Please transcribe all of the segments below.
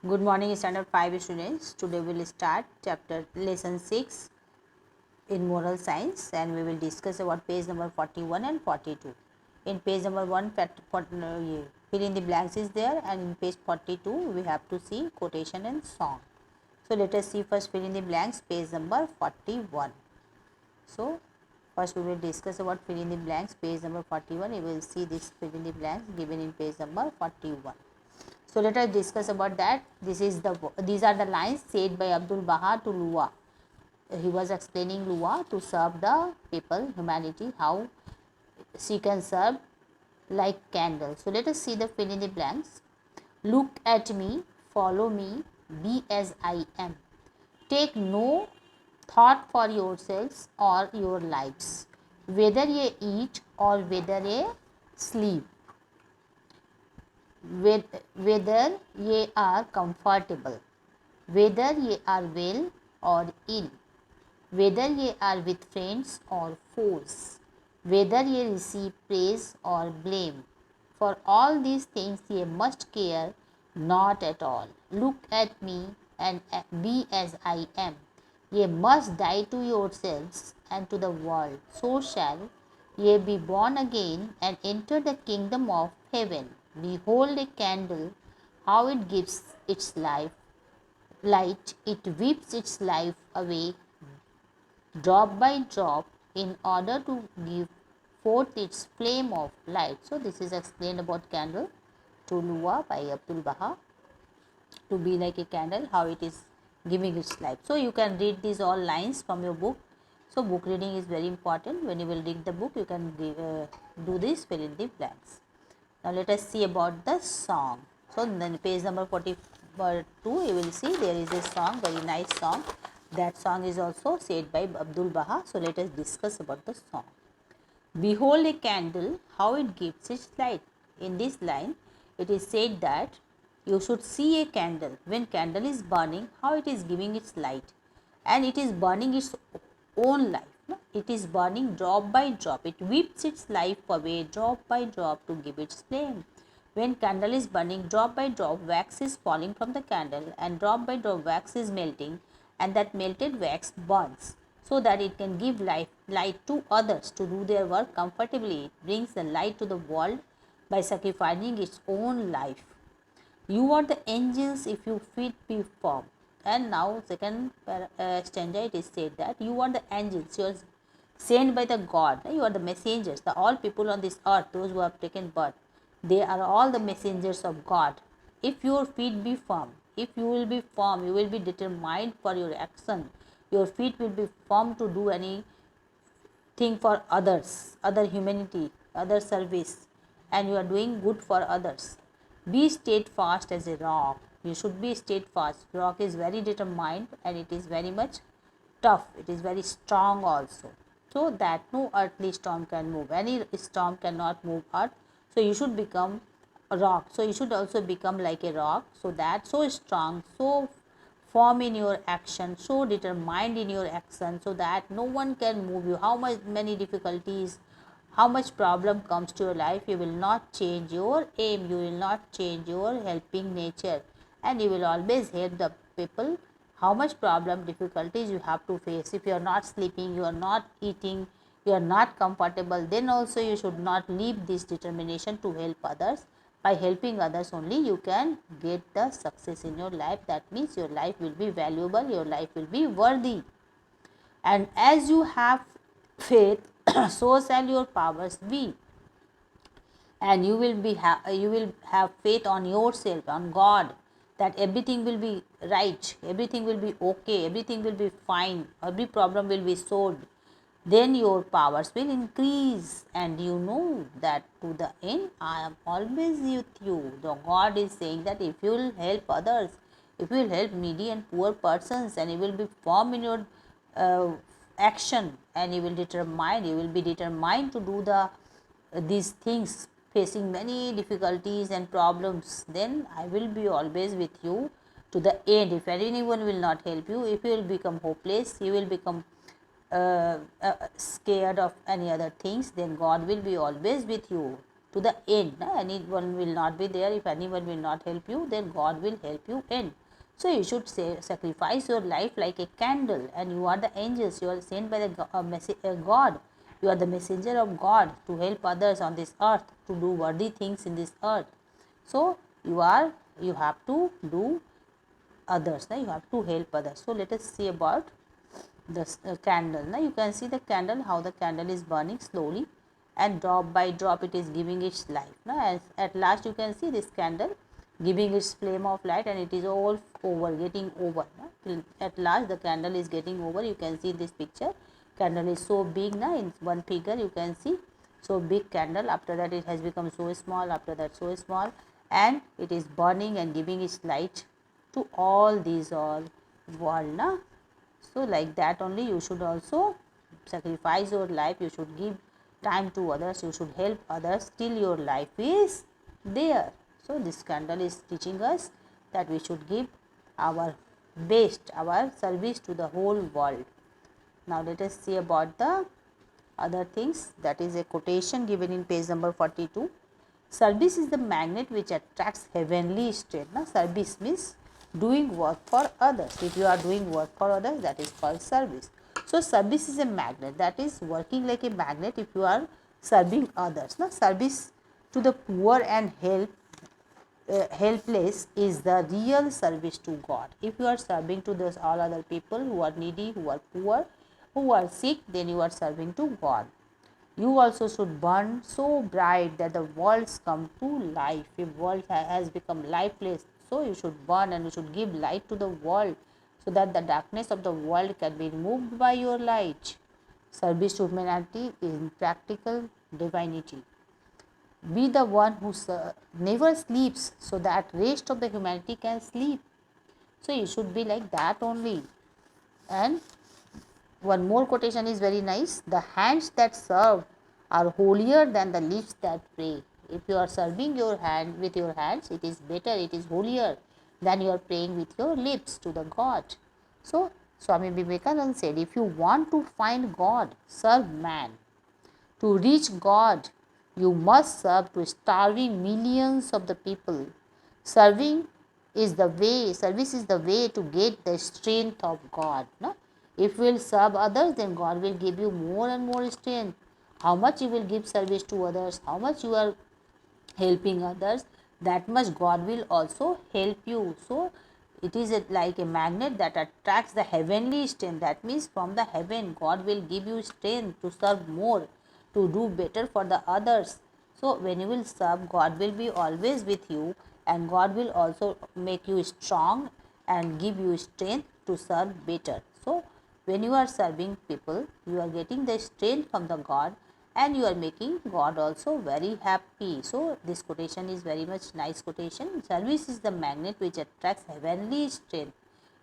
Good morning, standard 5 students. Today we will start chapter lesson 6 in moral science, and we will discuss about page number 41 and 42. In page number 1, fill in the blanks is there, and in page 42 we have to see quotation and song. So let us see first fill in the blanks, page number 41. So first we will discuss about fill in the blanks, page number 41. You will see this fill in the blanks given in page number 41. So let us discuss about that. These are the lines said by Abdul Baha to Lua. He was explaining Lua to serve the people, humanity, how she can serve like candle. So let us see the fill in the blanks. Look at me, follow me, be as I am. Take no thought for yourselves or your lives, whether ye eat or whether ye sleep, whether ye are comfortable, whether ye are well or ill, whether ye are with friends or foes, whether ye receive praise or blame. For all these things ye must care not at all. Look at me and be as I am. Ye must die to yourselves and to the world. So shall ye be born again and enter the kingdom of heaven. Behold a candle, how it gives its light, it weeps its life away drop by drop in order to give forth its flame of light. So this is explained about candle to Lua by Abdul Baha, to be like a candle, how it is giving its light. So you can read these all lines from your book. So book reading is very important. When you will read the book, you can do this, fill in the blanks. Now let us see about the song. So then page number 42, you will see there is a song, very nice song. That song is also said by Abdul Baha. So let us discuss about the song. Behold a candle, how it gives its light. In this line, it is said that you should see a candle. When candle is burning, how it is giving its light. And it is burning its own life. No? It is burning drop by drop. It weeps its life away drop by drop to give its flame. When candle is burning, drop by drop wax is falling from the candle, and drop by drop wax is melting, and that melted wax burns so that it can give light to others to do their work comfortably. It brings the light to the world by sacrificing its own life. You are the angels if your feet be firm. And now second stanza, it is said that you are the angels, you are sent by the God, you are the messengers, the all people on this earth, those who have taken birth, they are all the messengers of God. If your feet be firm, if you will be firm, you will be determined for your action, your feet will be firm to do anything for others, other humanity, other service, and you are doing good for others. Be steadfast as a rock. You should be steadfast. Rock is very determined and it is very much tough. It is very strong also. So that no earthly storm can move. Any storm cannot move earth. So you should become a rock. So you should also become like a rock. So that so strong, so firm in your action, so determined in your action, so that no one can move you. How much many difficulties, how much problem comes to your life, you will not change your aim, you will not change your helping nature, and you will always help the people. How much problem, difficulties you have to face. If you are not sleeping, you are not eating, you are not comfortable, then also you should not leave this determination to help others. By helping others only you can get the success in your life. That means your life will be valuable, your life will be worthy. And as you have faith, so shall your powers be. And you will you will have faith on yourself, on God, that everything will be right, everything will be okay, everything will be fine, every problem will be solved. Then your powers will increase, and you know that to the end I am always with you. The God is saying that if you will help others, if you will help needy and poor persons, and you will be firm in your uh, action, and you will be determined to do these things, facing many difficulties and problems, then I will be always with you to the end. If anyone will not help you, if you will become hopeless, you will become scared of any other things, then God will be always with you to the end. Anyone will not be there. If anyone will not help you, then God will help you end. So you should sacrifice your life like a candle, and you are the angels. You are sent by the God. You are the messenger of God to help others on this earth, to do worthy things in this earth. So you have to do others. You have to help others. So let us see about this candle. Now you can see the candle, how the candle is burning slowly, and drop by drop it is giving its life. Now as at last you can see this candle giving its flame of light, and it is all over, getting over. At last the candle is getting over. You can see this picture, candle is so big. Now in one figure you can see so big candle, after that it has become so small, after that so small, and it is burning and giving its light to all these all world. Now so like that only you should also sacrifice your life, you should give time to others, you should help others till your life is there. So this candle is teaching us that we should give our best, our service to the whole world. Now let us see about the other things. That is a quotation given in page number 42. Service is the magnet which attracts heavenly state. Now service means doing work for others. If you are doing work for others, that is called service. So service is a magnet, that is working like a magnet if you are serving others. Now service to the poor and helpless is the real service to God. If you are serving to those all other people who are needy, who are poor, who are sick, then you are serving to God. You also should burn so bright that the worlds come to life. If world has become lifeless, so you should burn and you should give light to the world, so that the darkness of the world can be removed by your light. Service to humanity is practical divinity. Be the one who never sleeps, so that rest of the humanity can sleep. So you should be like that only. And one more quotation is very nice. The hands that serve are holier than the lips that pray. If you are serving your hand with your hands, it is better, it is holier than you are praying with your lips to the God. So Swami Vivekananda said, if you want to find God, serve man. To reach God, you must serve to starving millions of the people. Service is the way to get the strength of God. No? If you will serve others, then God will give you more and more strength. How much you will give service to others, how much you are helping others, that much God will also help you. So it is like a magnet that attracts the heavenly strength. That means from the heaven God will give you strength to serve more, to do better for the others. So when you will serve, God will be always with you, and God will also make you strong and give you strength to serve better. So when you are serving people, you are getting the strength from the God, and you are making God also very happy. So this quotation is very much nice quotation. Service is the magnet which attracts heavenly strength.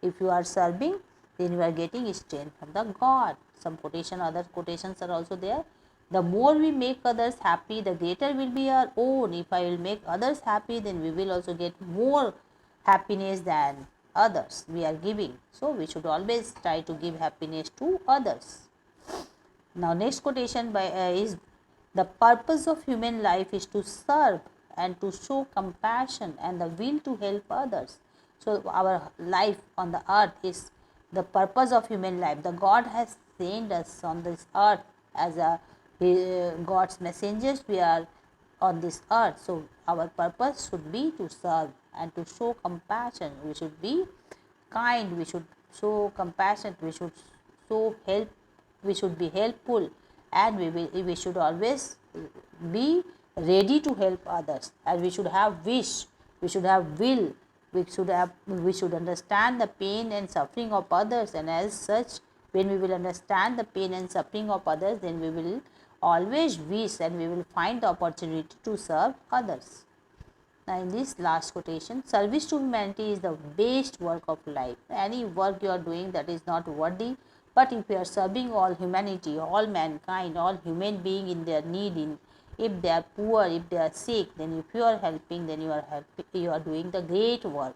If you are serving, then you are getting strength from the God. Some other quotations are also there. The more we make others happy, the greater will be our own. If I will make others happy, then we will also get more happiness than others we are giving. So we should always try to give happiness to others. Now next quotation is, the purpose of human life is to serve and to show compassion and the will to help others. So our life on the earth is the purpose of human life. The God has sent us on this earth as God's messengers. We are on this earth. So our purpose should be to serve and to show compassion. We should be kind, we should show compassion, we should show help, we should be helpful, and we should always be ready to help others, and we should have wish, we should have will, we should understand the pain and suffering of others, and as such when we will understand the pain and suffering of others, then we will always wish and we will find the opportunity to serve others. Now in this last quotation, service to humanity is the best work of life. Any work you are doing that is not worthy, but if you are serving all humanity, all mankind, all human being in their need, if they are poor, if they are sick, then if you are helping, then you are doing the great work.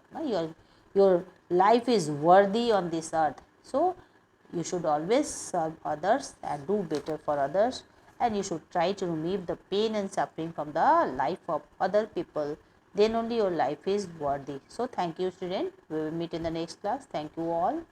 Your life is worthy on this earth. So you should always serve others and do better for others, and you should try to remove the pain and suffering from the life of other people. Then only your life is worthy. So thank you student. We will meet in the next class. Thank you all.